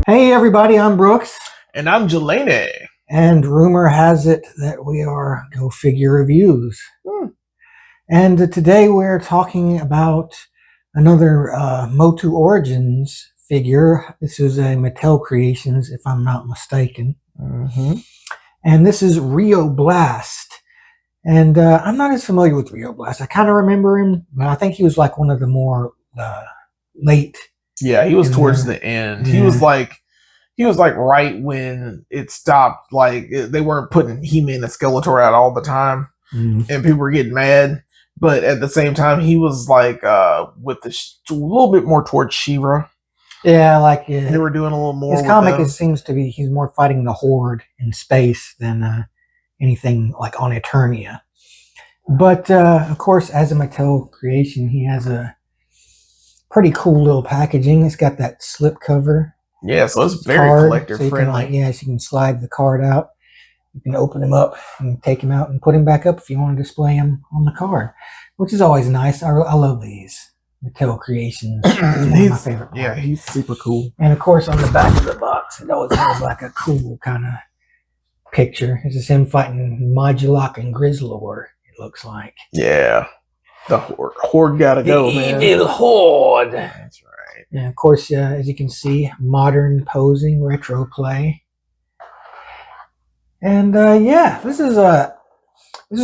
Hey everybody, I'm Brooks. And I'm Jelani. And rumor has it that we are Go Figure Reviews. And today we're talking about another MOTU Origins figure. This is a Mattel Creations, if I'm not mistaken. And this is Rio Blast. And I'm not as familiar with Rio Blast. I kind of remember him, but I think he was like one of the more late. Yeah, he was towards the end. Yeah. He was like right when it stopped. Like they weren't putting He-Man and Skeletor out all the time, and people were getting mad. But at the same time, he was like with a little bit more towards She-Ra. Yeah, like they were doing a little more. His comic seems to be he's more fighting the Horde in space than anything like on Eternia. But of course, as a Mattel creation, he has a pretty cool little packaging. It's got that slip cover. Yeah, so it's very collector friendly. So you can slide the card out. You can open him up and take him out and put him back up if you want to display him on the card, which is always nice. I love these Mattel creations. He's one of my favorite parts. Yeah, he's super cool. And of course, on the back of the box, it always has like a cool kind of picture. This is him fighting Modulok and Grizzlor, it looks like. Yeah. The Horde gotta go, man. Evil Horde. That's right. And of course, as you can see, modern posing, retro play. And yeah, this is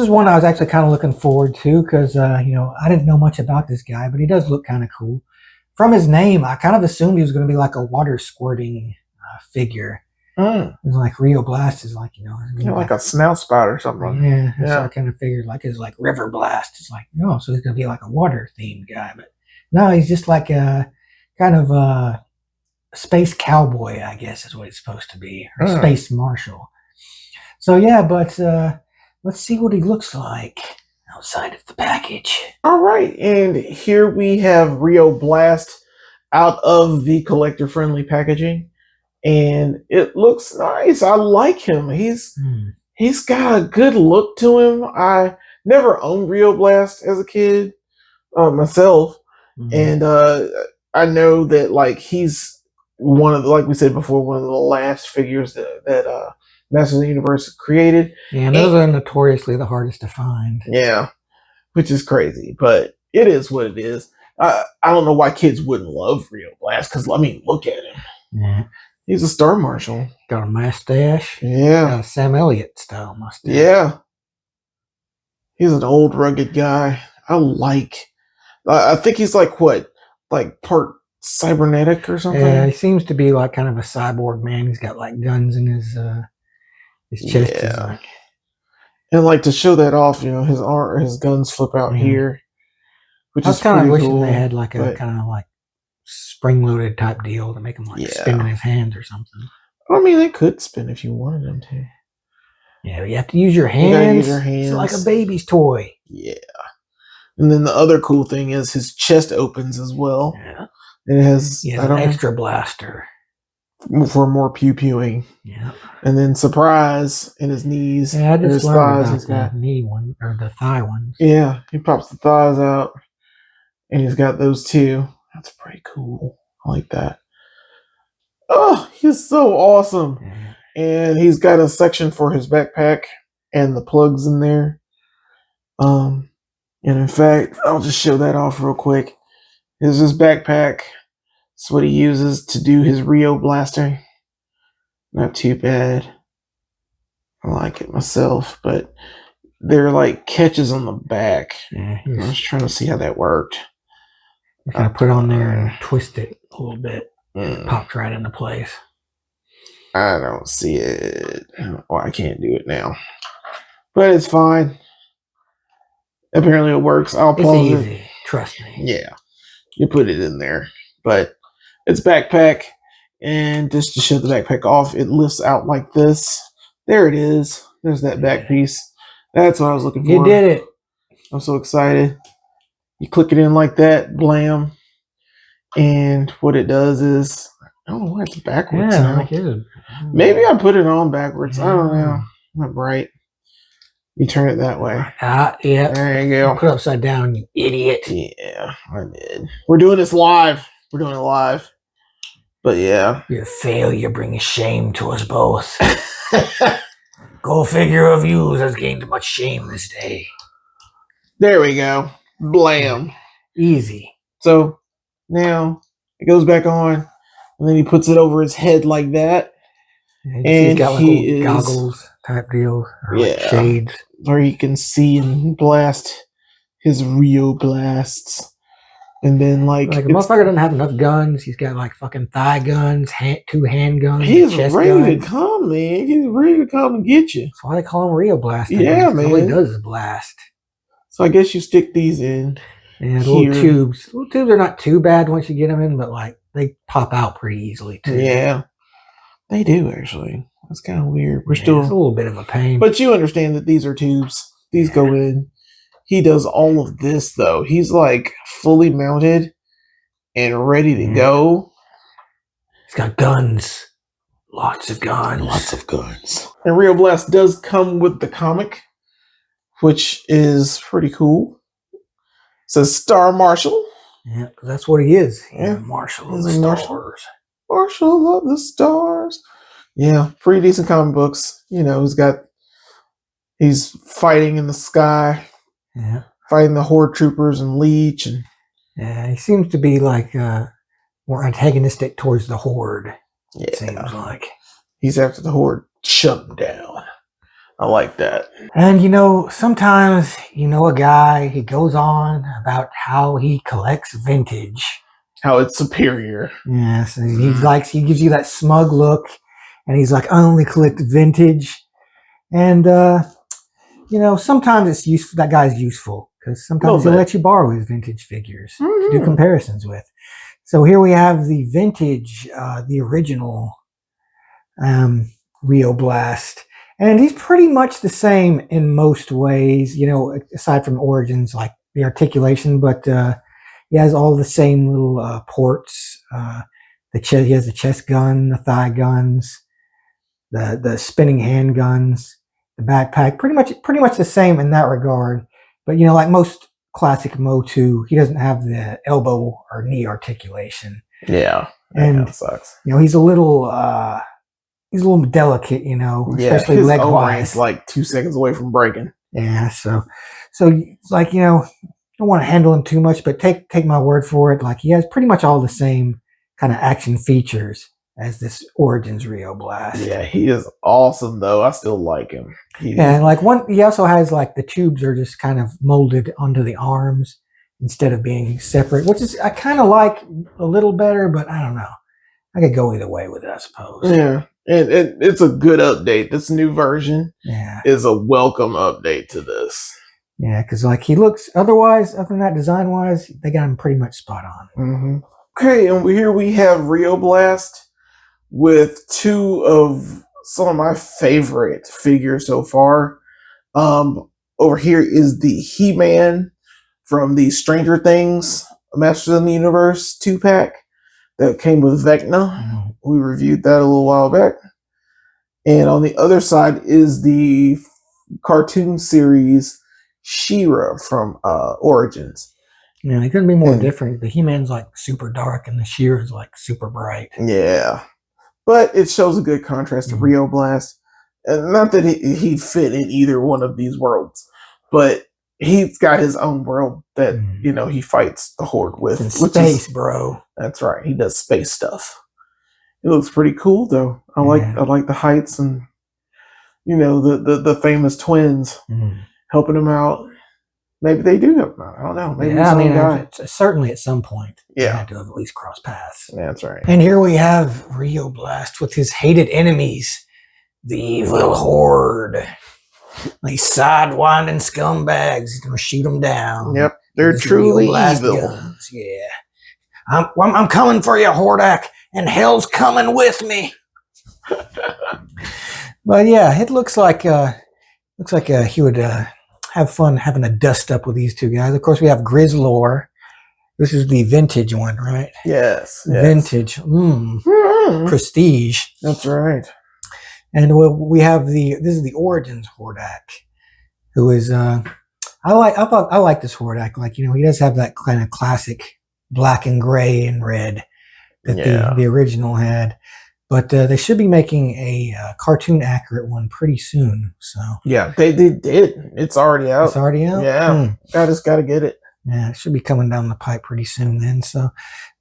one I was actually kind of looking forward to because I didn't know much about this guy, but he does look kind of cool. From his name, I kind of assumed he was going to be like a water squirting figure. It was like Rio Blast is like, like a snout spout or something. Yeah, that's what I kind of figured. Like it's like River Blast. It's like, so he's gonna be like a water themed guy, but no, he's just like a kind of a space cowboy, I guess is what he's supposed to be, or space marshal. So yeah, but let's see what he looks like outside of the package. All right, and here we have Rio Blast out of the collector friendly packaging. And it looks nice. I like him. He's got a good look to him. I never owned Rio Blast as a kid myself, and I know that like he's one of the, like we said before, one of the last figures that Masters of the Universe created. Yeah, and those are notoriously the hardest to find. Yeah, which is crazy, but it is what it is. I don't know why kids wouldn't love Rio Blast because I mean, look at him. Yeah. He's a star marshal. Got a mustache. Yeah. Got a Sam Elliott style mustache. Yeah. He's an old rugged guy. I think he's like what? Like part cybernetic or something? Yeah, he seems to be like kind of a cyborg man. He's got like guns in his chest. Yeah. And like to show that off, his guns flip out here. Which I was is kind of wishing cool, they had like a kind of like spring-loaded type deal to make him like spin in his hands or something. I mean, they could spin if you wanted them to. Yeah, but you have to use your hands. You gotta use your hands. It's like a baby's toy. Yeah. And then the other cool thing is his chest opens as well. Yeah. And it has an extra blaster. For more pew-pewing. Yeah. And then surprise in his knees. Yeah, I just learned about the knee one, or the thigh one. Yeah, he pops the thighs out. And he's got those too. That's pretty cool. I like that. Oh, he's so awesome. Yeah. And he's got a section for his backpack and the plugs in there. And in fact, I'll just show that off real quick. Here's his backpack. It's what he uses to do his Rio Blaster. Not too bad. I like it myself, but they're like catches on the back. Yeah, I was trying to see how that worked. You kind of put it on there and twist it a little bit. It popped right into place. I don't see it. Oh, I can't do it now. But it's fine. Apparently it works. I'll pause it. It's easy. Trust me. Yeah. You put it in there. But it's backpack. And just to show the backpack off, it lifts out like this. There it is. There's that back piece. That's what I was looking for. You did it. I'm so excited. You click it in like that, blam, and what it does is, I don't know why it's backwards now. Maybe I put it on backwards. I don't know. Not right. You turn it that way. Yeah. There you go. Put it upside down, you idiot. Yeah, I did. We're doing this live. We're doing it live. But yeah. Your failure brings shame to us both. Go figure of yous has gained much shame this day. There we go. Blam. Easy. So now it goes back on, and then he puts it over his head like that. And he's got like little goggles type deal, or like shades. Where he can see and blast his Rio blasts. And then like a motherfucker doesn't have enough guns. He's got like fucking thigh guns, 2 handguns. He's ready to come, man. He's ready to come and get you. That's why they call him Rio Blast. Yeah, man. All he does is blast. So I guess you stick these in. And little tubes. Little tubes are not too bad once you get them in, but like they pop out pretty easily too. Yeah, they do actually. That's kind of weird. It's a little bit of a pain. But you understand that these are tubes. These go in. He does all of this though. He's like fully mounted and ready to go. He's got guns. Lots of guns. Lots of guns. And Rio Blast does come with the comic, which is pretty cool. It says Star Marshal. Yeah, that's what he is. He's a Marshal of the Stars. Marshal of the Stars. Yeah, pretty decent comic books. You know, he's fighting in the sky. Yeah. Fighting the Horde troopers and Leech. And yeah, he seems to be like more antagonistic towards the Horde. Yeah. It seems like. He's after the Horde. Shut him down. I like that. And sometimes a guy, he goes on about how he collects vintage. How it's superior. Yes. He gives you that smug look. And he's like, I only collect vintage. And, sometimes it's useful. That guy's useful because sometimes he'll let you borrow his vintage figures to do comparisons with. So here we have the vintage, the original Rio Blast. And he's pretty much the same in most ways, aside from origins, like the articulation, but he has all the same little ports. He has the chest gun, the thigh guns, the spinning handguns, the backpack, pretty much the same in that regard. But like most classic MOTU, he doesn't have the elbow or knee articulation. Yeah, and sucks. He's a little delicate, especially leg wise. Like 2 seconds away from breaking. Yeah, so it's like don't want to handle him too much, but take my word for it. Like he has pretty much all the same kind of action features as this Origins Rio Blast. Yeah, he is awesome though. I still like him. And like he also has like the tubes are just kind of molded onto the arms instead of being separate, which is I kind of like a little better, but I don't know. I could go either way with it, I suppose. Yeah, and it's a good update. This new version is a welcome update to this. Yeah, because like he looks otherwise, other than that, design wise, they got him pretty much spot on. Mm-hmm. Okay, and here we have Rio Blast with 2 of some of my favorite figures so far. Over here is the He-Man from the Stranger Things Masters of the Universe 2-pack that came with Vecna. Mm-hmm. We reviewed that a little while back. And on the other side is the cartoon series She-Ra from Origins. Yeah, it couldn't be more different. The He-Man's like super dark and the She-Ra's like super bright. Yeah. But it shows a good contrast to Rio Blast. And not that he'd fit in either one of these worlds, but he's got his own world that, he fights the Horde with. In space, bro. That's right. He does space stuff. It looks pretty cool, though. I like the heights and, the famous twins helping him out. Maybe they do help him out. I don't know. Maybe certainly at some point. Yeah. They had to have at least cross paths. That's right. And here we have Rio Blast with his hated enemies, the evil Horde. These sidewinding scumbags. He's going to shoot them down. Yep. They're truly evil. Guns. Yeah. I'm coming for you, Hordak, and hell's coming with me. But yeah, it looks like he would have fun having a dust up with these 2 guys. Of course, we have Grizzlor. This is the vintage one, right? Yes. Vintage. Prestige. That's right. And we have this is the Origins Hordak, who is I like this Hordak. Like, he does have that kind of classic black and gray and red, that Yeah. the original had. But they should be making a cartoon accurate one pretty soon. So Yeah, they did. It's already out. it's already out. Yeah, I just got to get it. Yeah, it should be coming down the pipe pretty soon then. So,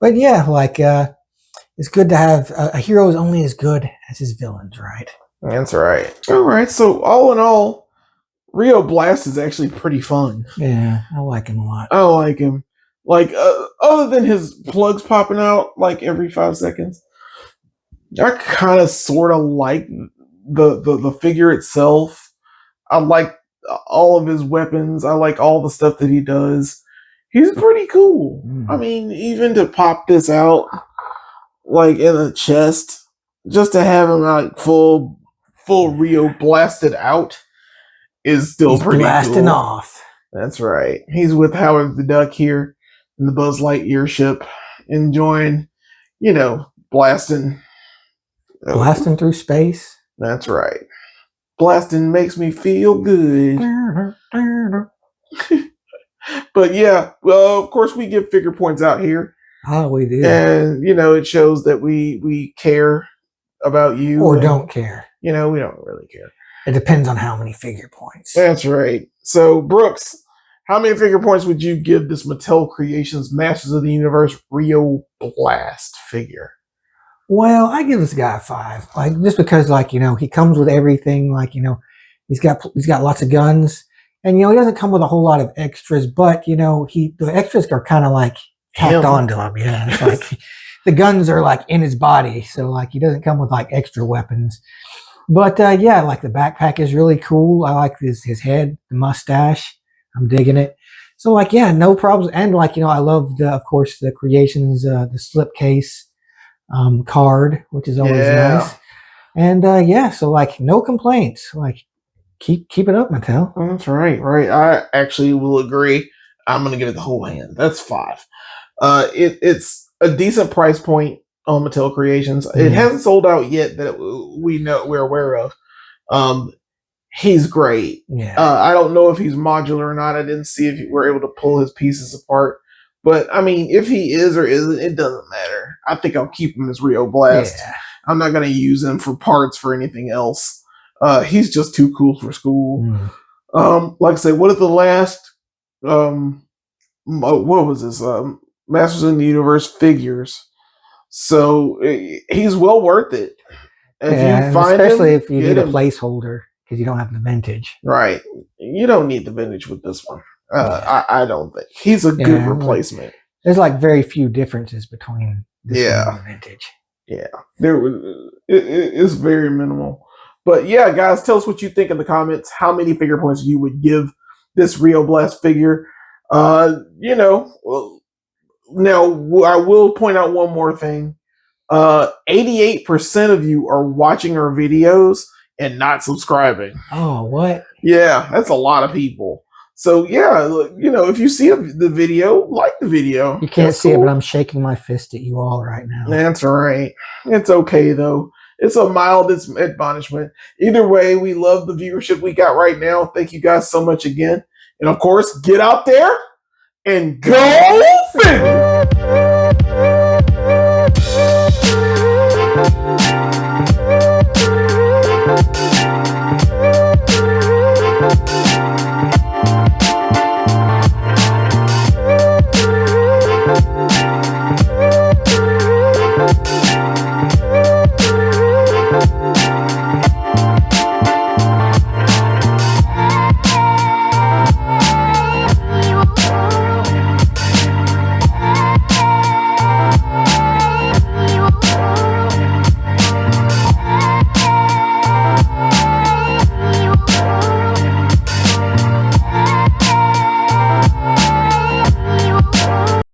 but yeah, like it's good to have a hero is only as good as his villains, right? That's right. All right. So all in all, Rio Blast is actually pretty fun. Yeah, I like him a lot. I like him. Like other than his plugs popping out like every 5 seconds, I kind of sort of like the figure itself. I like all of his weapons. I like all the stuff that he does. He's pretty cool. I mean, even to pop this out like in the chest, just to have him like full Rio blasted out is still pretty blasting cool. off. That's right. He's with Howard the Duck here in the Buzz Lightyear ship, enjoying, blasting through space. That's right. Blasting makes me feel good. But yeah, well, of course we give figure points out here. Oh, we do. And, it shows that we care about you. Or don't care. We don't really care. It depends on how many figure points. That's right. So, Brooks, how many figure points would you give this Mattel Creations Masters of the Universe Rio Blast figure? Well, I give this guy a 5. Like, just because, he comes with everything. He's got lots of guns. And, he doesn't come with a whole lot of extras, but, the extras are kind of tacked onto him. Yeah. It's like the guns are in his body. So he doesn't come with extra weapons. But yeah, the backpack is really cool. I like his head, the mustache. I'm digging it. So yeah, no problems. And I love of course the Creations, the slipcase card, which is always nice. And yeah, so no complaints. Keep it up, Mattel. That's right. I actually will agree. I'm gonna give it the whole hand. That's 5. It's a decent price point on Mattel Creations. It hasn't sold out yet that we're aware of. He's great. Yeah. I don't know if he's modular or not. I didn't see if we're able to pull his pieces apart. But I mean, if he is or isn't, it doesn't matter. I think I'll keep him as Rio Blast. Yeah. I'm not going to use him for parts for anything else. He's just too cool for school. Like I say, what is the last? What was this? Masters of the Universe figures. So he's well worth it. If you find especially him, if you need a placeholder because you don't have the vintage. Right. You don't need the vintage with this one. I don't think. He's a good replacement. There's very few differences between this one and the vintage. Yeah. It's very minimal. But yeah, guys, tell us what you think in the comments. How many figure points you would give this Rio Blast figure. Now, I will point out one more thing. 88% of you are watching our videos and not subscribing. Oh, what? Yeah, that's a lot of people. So, yeah, if you see the video, like the video. You can't see it, but I'm shaking my fist at you all right now. That's right. It's okay, though. It's a mild admonishment. Either way, we love the viewership we got right now. Thank you guys so much again. And, of course, get out there and go figure!